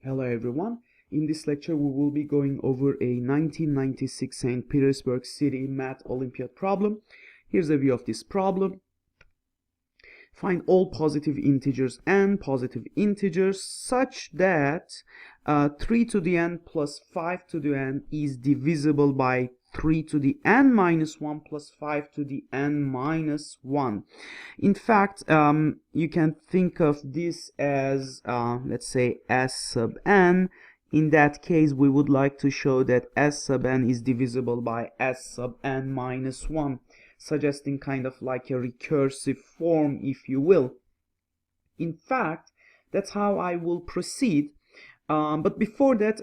Hello everyone. In this lecture we will be going over a 1996 St. Petersburg City Math Olympiad problem. Here's a view of this problem. Find all positive integers and positive integers such that 3 to the n plus 5 to the n is divisible by 3 to the n minus 1 plus 5 to the n minus 1. In fact, you can think of this as, let's say, s sub n. In that case, we would like to show that s sub n is divisible by s sub n minus 1, suggesting kind of like a recursive form, if you will. In fact, that's how I will proceed. But before that,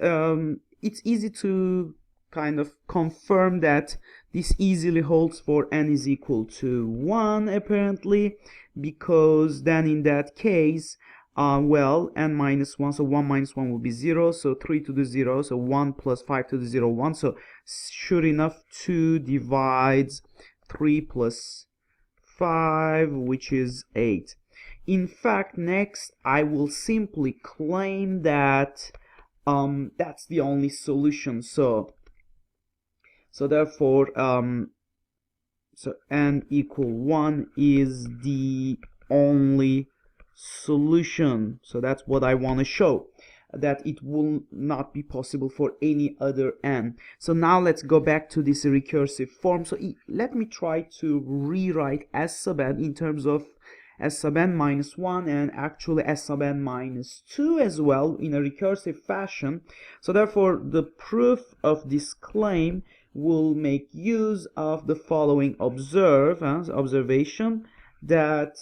it's easy to kind of confirm that this easily holds for n is equal to 1 apparently, because then in that case well, n minus 1, so 1 minus 1 will be 0, so 3 to the 0, so 1 plus 5 to the 0, 1, so sure enough 2 divides 3 plus 5, which is 8. In fact, next I will simply claim that that's the only solution, so therefore so n equal 1 is the only solution. So that's what I want to show, that it will not be possible for any other n. So now let's go back to this recursive form. So let me try to rewrite s sub n in terms of s sub n minus 1 and actually s sub n minus 2 as well in a recursive fashion. So therefore the proof of this claim will make use of the following observation, that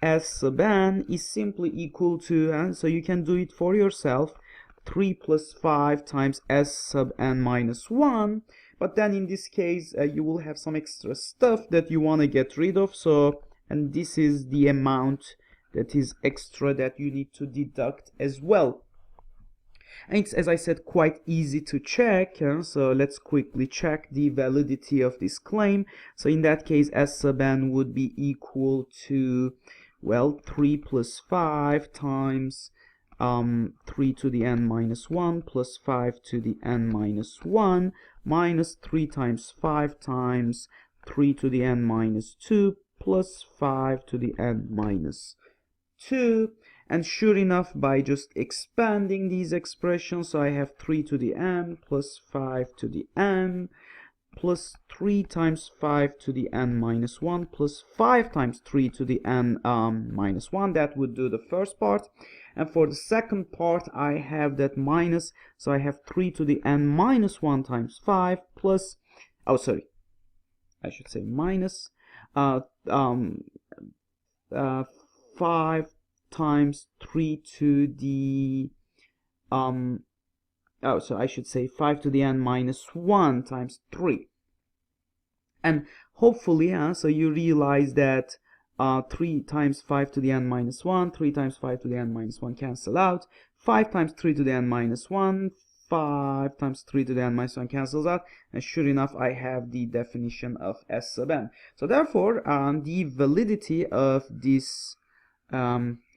s sub n is simply equal to, so you can do it for yourself, 3 plus 5 times s sub n minus 1. But then in this case you will have some extra stuff that you want to get rid of, so, and this is the amount that is extra that you need to deduct as well. And it's, as I said, quite easy to check, so let's quickly check the validity of this claim. So in that case, s sub n would be equal to, well, 3 plus 5 times 3 to the n minus 1 plus 5 to the n minus 1 minus 3 times 5 times 3 to the n minus 2 plus 5 to the n minus 2. And sure enough, by just expanding these expressions, so I have 3 to the n plus 5 to the n plus 3 times 5 to the n minus 1 plus 5 times 3 to the n minus 1. That would do the first part. And for the second part, I have that minus, so I have 3 to the n minus 1 times 5 plus, oh sorry, I should say minus 5 times 3 to the so I should say 5 to the n minus 1 times 3. And hopefully so you realize that 3 times 5 to the n minus 1, 3 times 5 to the n minus 1 cancel out, 5 times 3 to the n minus 1, 5 times 3 to the n minus 1 cancels out, and sure enough I have the definition of s sub n. So therefore the validity of this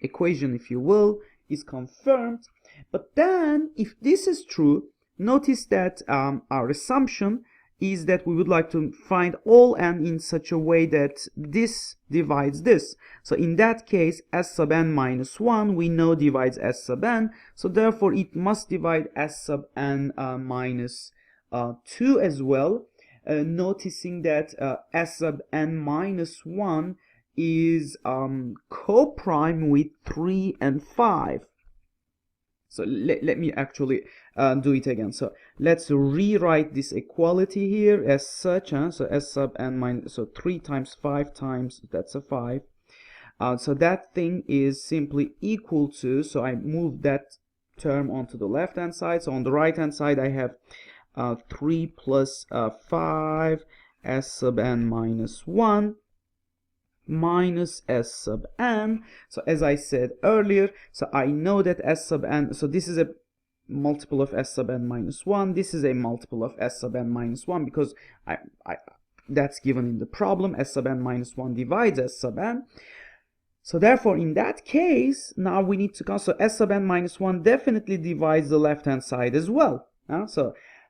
equation, if you will, is confirmed. But then if this is true, notice that our assumption is that we would like to find all n in such a way that this divides this. So in that case, s sub n minus 1 we know divides s sub n, so therefore it must divide s sub n minus 2 as well, noticing that s sub n minus 1 is co-prime with 3 and 5. So let me actually do it again. So let's rewrite this equality here as such, so s sub n minus, so 3 times 5 times, that's a 5. So that thing is simply equal to, so I move that term onto the left hand side, so on the right hand side I have 3 plus 5 s sub n minus 1 minus s sub n. So as I said earlier, so I know that s sub n, so this is a multiple of s sub n minus 1, this is a multiple of s sub n minus 1, because that's given in the problem. S sub n minus 1 divides s sub n. So therefore, in that case, now we need to count. So s sub n minus 1 definitely divides the left-hand side as well.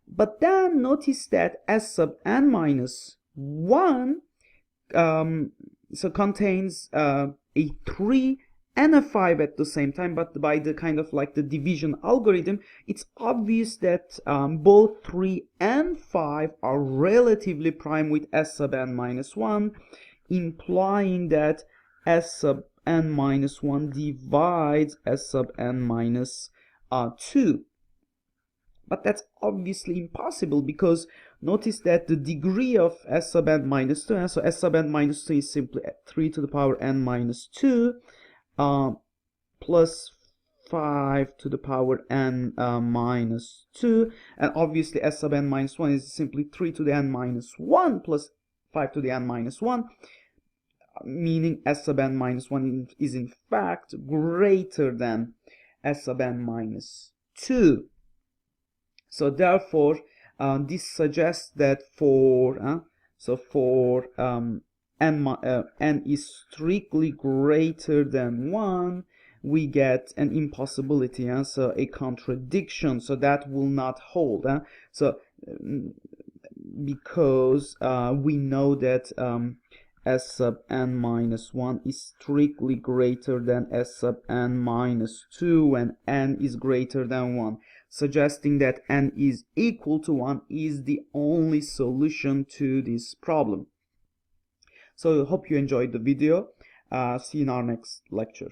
But then notice that s sub n minus 1 contains a 3 and a 5 at the same time, but by the kind of like the division algorithm, it's obvious that both 3 and 5 are relatively prime with s sub n minus 1, implying that s sub n minus 1 divides s sub n minus 2. But that's obviously impossible, because notice that the degree of s sub n minus 2, so s sub n minus 2 is simply 3 to the power n minus 2 plus 5 to the power n minus 2, and obviously s sub n minus 1 is simply 3 to the n minus 1 plus 5 to the n minus 1, meaning s sub n minus 1 is in fact greater than s sub n minus 2. So therefore, this suggests that for n is strictly greater than 1, we get an impossibility, so a contradiction. So that will not hold. Because we know that s sub n minus 1 is strictly greater than s sub n minus 2 when n is greater than 1, suggesting that n is equal to 1 is the only solution to this problem. So I hope you enjoyed the video. See you in our next lecture.